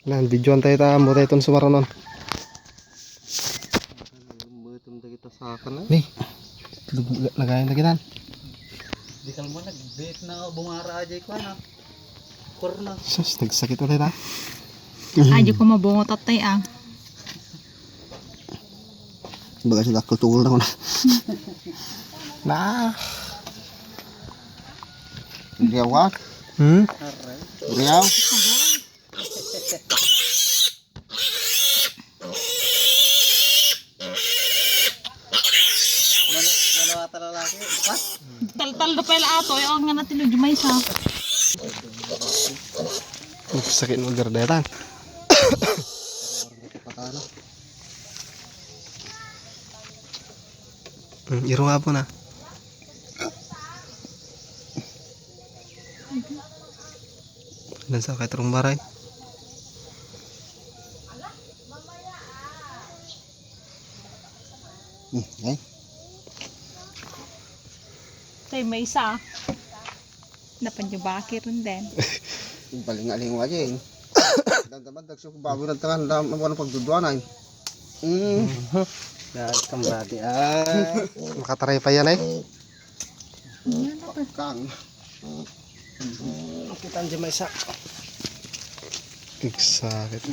Nan videoan tayo ta mo tayo ton sumaranon. Betul kita sakan Nih. Lagayan lagi tan. di kalmo nagbit na bumara aja ko na. Kurna. Sus, nagsakit ulit ta. Ayo ko mabungot atay ah. Baga sudah kutul na ko na. Nah. Riawak. Riaw. Malawata lalaki. What? Tal-tal do pala ato ay ang nga natin jumay sa. Sakit mo gardeta. Patano. Iro nga po na. Nasa kay terong baray. Okay. Tay may isa. Dapat yung bakit rin din. Paling-aling aja eh. Daman dagsyo ko bago na tangan da mo pagduduanan. Dahil kambati ay. Makataray pa yan eh. Kang. Kita ang jamay sa. Sakit.